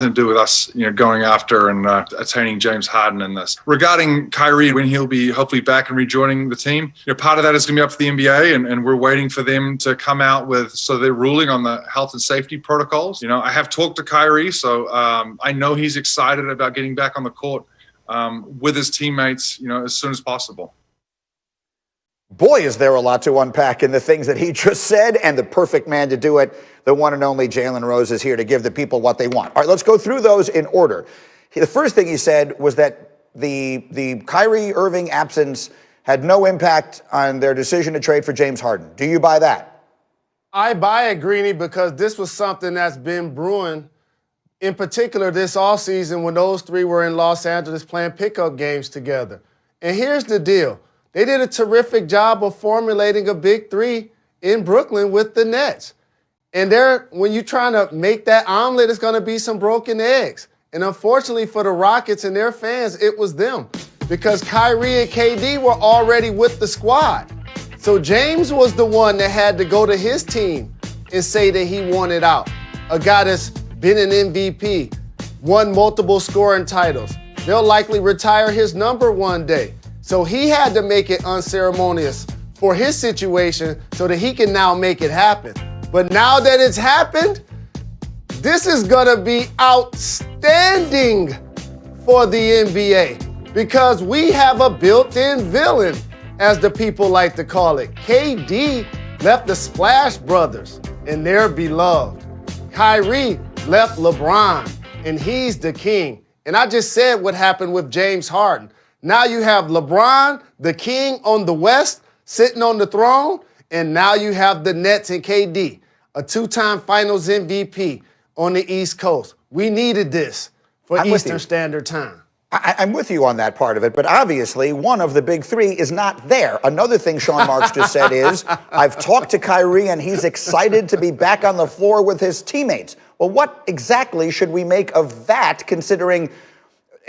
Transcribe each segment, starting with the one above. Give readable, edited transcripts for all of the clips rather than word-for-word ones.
nothing to do with us, going after and attaining James Harden in this. Regarding Kyrie, when he'll be hopefully back and rejoining the team, part of that is going to be up to the NBA, and we're waiting for them to come out with, so they're ruling on the health and safety protocols. I have talked to Kyrie, so I know he's excited about getting back on the court with his teammates, as soon as possible. Boy, is there a lot to unpack in the things that he just said, and the perfect man to do it, the one and only Jalen Rose, is here to give the people what they want. All right, let's go through those in order. The first thing he said was that the Kyrie Irving absence had no impact on their decision to trade for James Harden. Do you buy that? I buy it, Greeny, because this was something that's been brewing, in particular this offseason when those three were in Los Angeles playing pickup games together. And here's the deal. They did a terrific job of formulating a big three in Brooklyn with the Nets. And when you're trying to make that omelet, it's going to be some broken eggs. And unfortunately for the Rockets and their fans, it was them. Because Kyrie and KD were already with the squad. So James was the one that had to go to his team and say that he wanted out. A guy that's been an MVP, won multiple scoring titles. They'll likely retire his number one day. So he had to make it unceremonious for his situation so that he can now make it happen. But now that it's happened, this is going to be outstanding for the NBA because we have a built-in villain, as the people like to call it. KD left the Splash Brothers, and they're beloved. Kyrie left LeBron, and he's the king. And I just said what happened with James Harden. Now you have LeBron, the king on the West, sitting on the throne, and now you have the Nets and KD, a two-time Finals MVP on the East Coast. We needed this for Eastern Standard Time. I'm with you on that part of it, but obviously one of the big three is not there. Another thing Sean Marks just said is, I've talked to Kyrie and he's excited to be back on the floor with his teammates. Well, what exactly should we make of that, considering,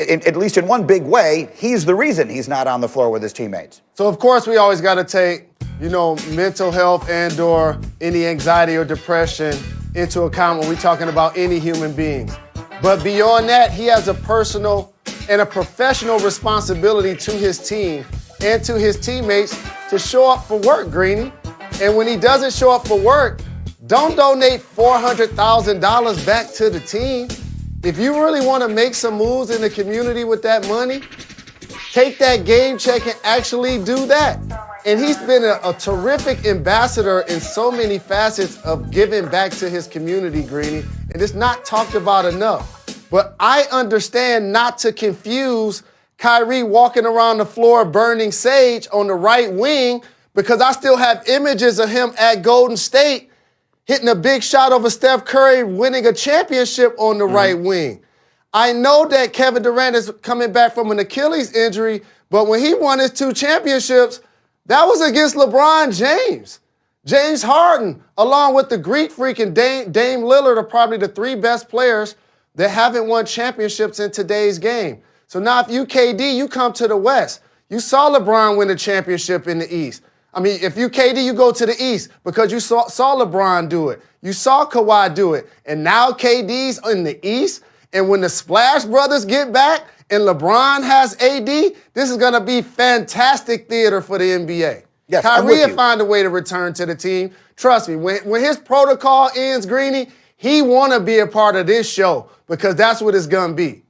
at least in one big way, he's the reason he's not on the floor with his teammates? So, of course, we always got to take, mental health and or any anxiety or depression into account when we're talking about any human beings. But beyond that, he has a personal and a professional responsibility to his team and to his teammates to show up for work, Greeny. And when he doesn't show up for work, don't donate $400,000 back to the team. If you really want to make some moves in the community with that money, take that game check and actually do that. And he's been a terrific ambassador in so many facets of giving back to his community, Greeny, and it's not talked about enough. But I understand not to confuse Kyrie walking around the floor burning sage on the right wing, because I still have images of him at Golden State hitting a big shot over Steph Curry, winning a championship on the right wing. I know that Kevin Durant is coming back from an Achilles injury, but when he won his 2 championships, that was against LeBron James. James Harden, along with the Greek freak and Dame Lillard, are probably the 3 best players that haven't won championships in today's game. So now if you KD, you come to the West. You saw LeBron win a championship in the East. I mean, if you KD, you go to the East because you saw LeBron do it. You saw Kawhi do it. And now KD's in the East. And when the Splash Brothers get back and LeBron has AD, this is going to be fantastic theater for the NBA. Yes, Kyrie will find a way to return to the team. Trust me, when his protocol ends, Greeny, he want to be a part of this show because that's what it's going to be.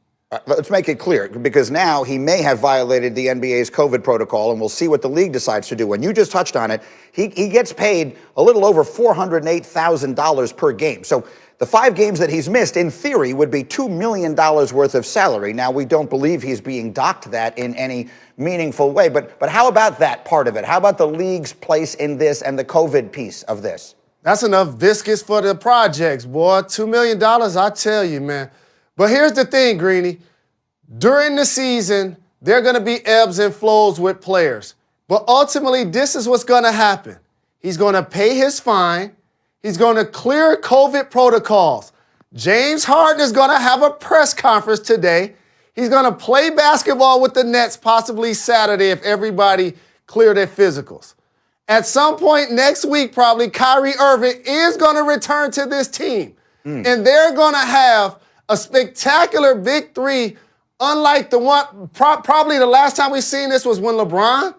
Let's make it clear, because now he may have violated the NBA's COVID protocol, and we'll see what the league decides to do. And you just touched on it. He gets paid a little over $408,000 per game. So the 5 games that he's missed, in theory, would be $2 million worth of salary. Now, we don't believe he's being docked that in any meaningful way. But how about that part of it? How about the league's place in this and the COVID piece of this? That's enough viscous for the projects, boy. $2 million, I tell you, man. But here's the thing, Greeny. During the season, there are going to be ebbs and flows with players. But ultimately, this is what's going to happen. He's going to pay his fine. He's going to clear COVID protocols. James Harden is going to have a press conference today. He's going to play basketball with the Nets possibly Saturday if everybody clear their physicals. At some point next week, probably, Kyrie Irving is going to return to this team. And they're going to have A spectacular victory, unlike the one, probably the last time we seen this was when LeBron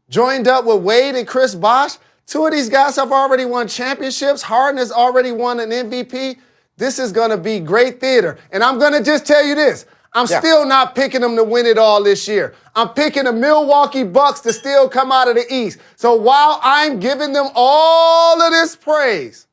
joined up with Wade and Chris Bosh. Two of these guys have already won championships. Harden has already won an MVP. This is going to be great theater. And I'm going to just tell you this. I'm still not picking them to win it all this year. I'm picking the Milwaukee Bucks to still come out of the East. So while I'm giving them all of this praise,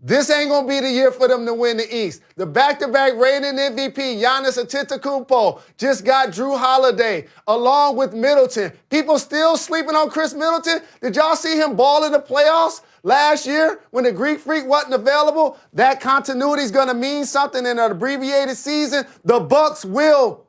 this ain't going to be the year for them to win the East. The back-to-back reigning MVP, Giannis Antetokounmpo, just got Drew Holiday along with Middleton. People still sleeping on Chris Middleton. Did y'all see him ball in the playoffs last year when the Greek Freak wasn't available? That continuity is going to mean something in an abbreviated season. The Bucks will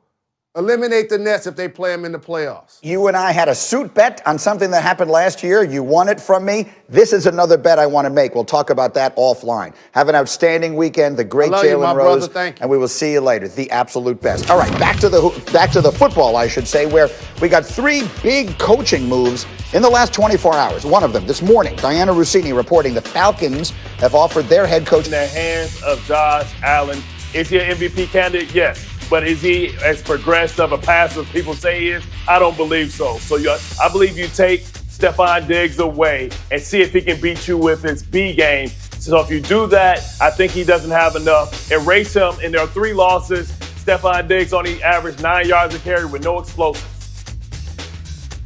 eliminate the Nets if they play them in the playoffs. You and I had a suit bet on something that happened last year. You won it from me. This is another bet I want to make. We'll talk about that offline. Have an outstanding weekend. The great Jalen Rose. Thank you. And we will see you later. The absolute best. All right, back to the football, I should say, where we got 3 big coaching moves in the last 24 hours. One of them this morning, Diana Rossini reporting the Falcons have offered their head coach in the hands of Josh Allen. Is he an MVP candidate? Yes. But is he as progressive a passer as people say he is? I don't believe so. So I believe you take Stephon Diggs away and see if he can beat you with his B game. So if you do that, I think he doesn't have enough. Erase him, and there are 3 losses. Stephon Diggs only averaged 9 yards a carry with no explosives.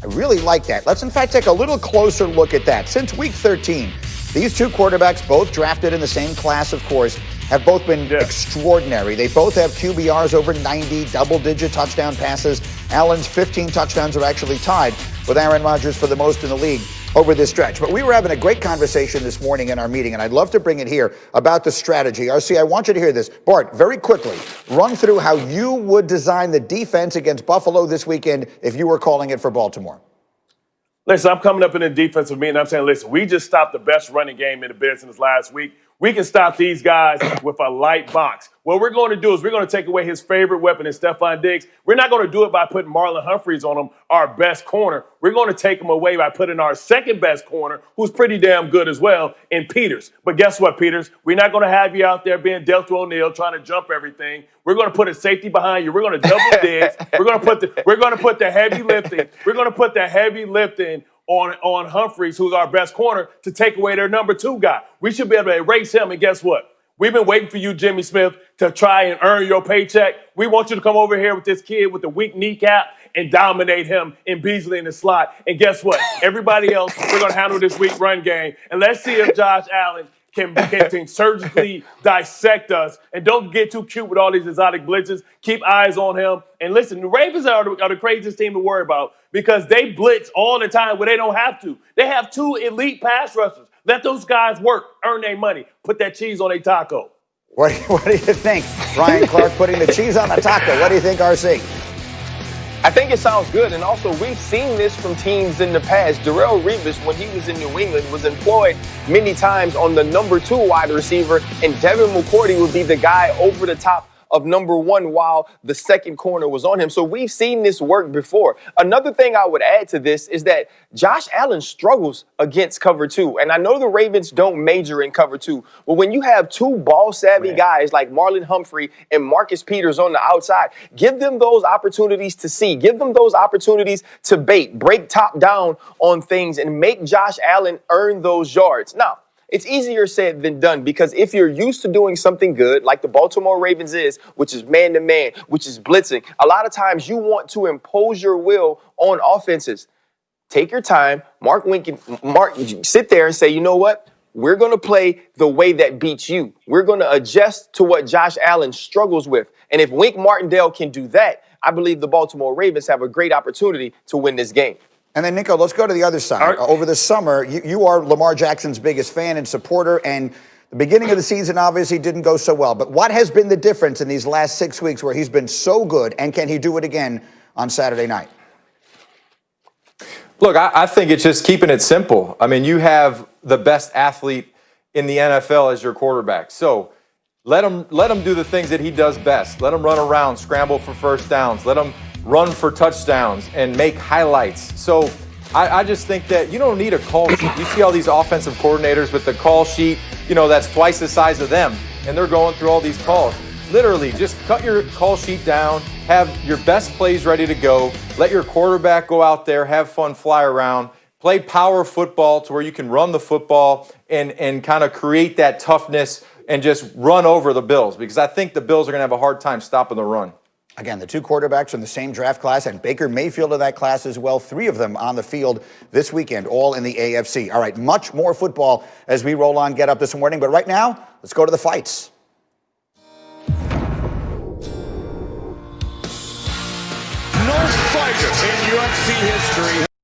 I really like that. Let's, in fact, take a little closer look at that. Since week 13, these 2 quarterbacks, both drafted in the same class, of course, have both been extraordinary. They both have QBRs over 90, double-digit touchdown passes. Allen's 15 touchdowns are actually tied with Aaron Rodgers for the most in the league over this stretch. But we were having a great conversation this morning in our meeting, and I'd love to bring it here about the strategy. RC, I want you to hear this. Bart, very quickly, run through how you would design the defense against Buffalo this weekend if you were calling it for Baltimore. Listen, I'm coming up in the defensive meeting. I'm saying, listen, we just stopped the best running game in the business last week. We can stop these guys with a light box. What we're going to do is we're going to take away his favorite weapon in Stephon Diggs. We're not going to do it by putting Marlon Humphreys on him, our best corner. We're going to take him away by putting our second best corner, who's pretty damn good as well, in Peters. But guess what, Peters? We're not going to have you out there being Delta O'Neal trying to jump everything. We're going to put a safety behind you. We're going to double Diggs. We're going to put the heavy lifting. We're going to put the heavy lifting on Humphreys, who's our best corner, to take away their number 2 guy. We should be able to erase him, and guess what? We've been waiting for you, Jimmy Smith, to try and earn your paycheck. We want you to come over here with this kid with the weak kneecap and dominate him and Beasley in the slot. And guess what? Everybody else, we're going to handle this weak run game. And let's see if Josh Allen can surgically dissect us. And don't get too cute with all these exotic blitzes. Keep eyes on him. And listen, the Ravens are the craziest team to worry about because they blitz all the time where they don't have to. They have 2 elite pass rushers. Let those guys work, earn their money, put that cheese on a taco. What do you think? Ryan Clark putting the cheese on the taco. What do you think, RC? I think it sounds good, and also we've seen this from teams in the past. Darrelle Revis, when he was in New England, was employed many times on the number 2 wide receiver, and Devin McCourty would be the guy over the top of number 1 while the second corner was on him. So we've seen this work before. Another thing I would add to this is that Josh Allen struggles against cover 2. And I know the Ravens don't major in cover 2, but when you have 2 ball-savvy guys like Marlon Humphrey and Marcus Peters on the outside, give them those opportunities to see. Give them those opportunities to bait, break top down on things, and make Josh Allen earn those yards. Now, it's easier said than done because if you're used to doing something good, like the Baltimore Ravens is, which is man-to-man, which is blitzing, a lot of times you want to impose your will on offenses. Take your time. Mark, sit there and say, you know what? We're going to play the way that beats you. We're going to adjust to what Josh Allen struggles with. And if Wink Martindale can do that, I believe the Baltimore Ravens have a great opportunity to win this game. And then, Nico, let's go to the other side. Over the summer, you are Lamar Jackson's biggest fan and supporter, and the beginning of the season obviously didn't go so well. But what has been the difference in these last 6 weeks where he's been so good, and can he do it again on Saturday night? Look, I think it's just keeping it simple. I mean, you have the best athlete in the NFL as your quarterback. So let him do the things that he does best. Let him run around, scramble for first downs. Let him run for touchdowns and make highlights. So I just think that you don't need a call sheet. You see all these offensive coordinators with the call sheet, that's twice the size of them, and they're going through all these calls. literally just cut your call sheet down, have your best plays ready to go, let your quarterback go out there, have fun, fly around, play power football to where you can run the football and kind of create that toughness and just run over the Bills, because I think the Bills are going to have a hard time stopping the run. Again, the two quarterbacks in the same draft class, and Baker Mayfield of that class as well. 3 of them on the field this weekend, all in the AFC. All right, much more football as we roll on Get Up this morning. But right now, let's go to the fights. No fighter in UFC history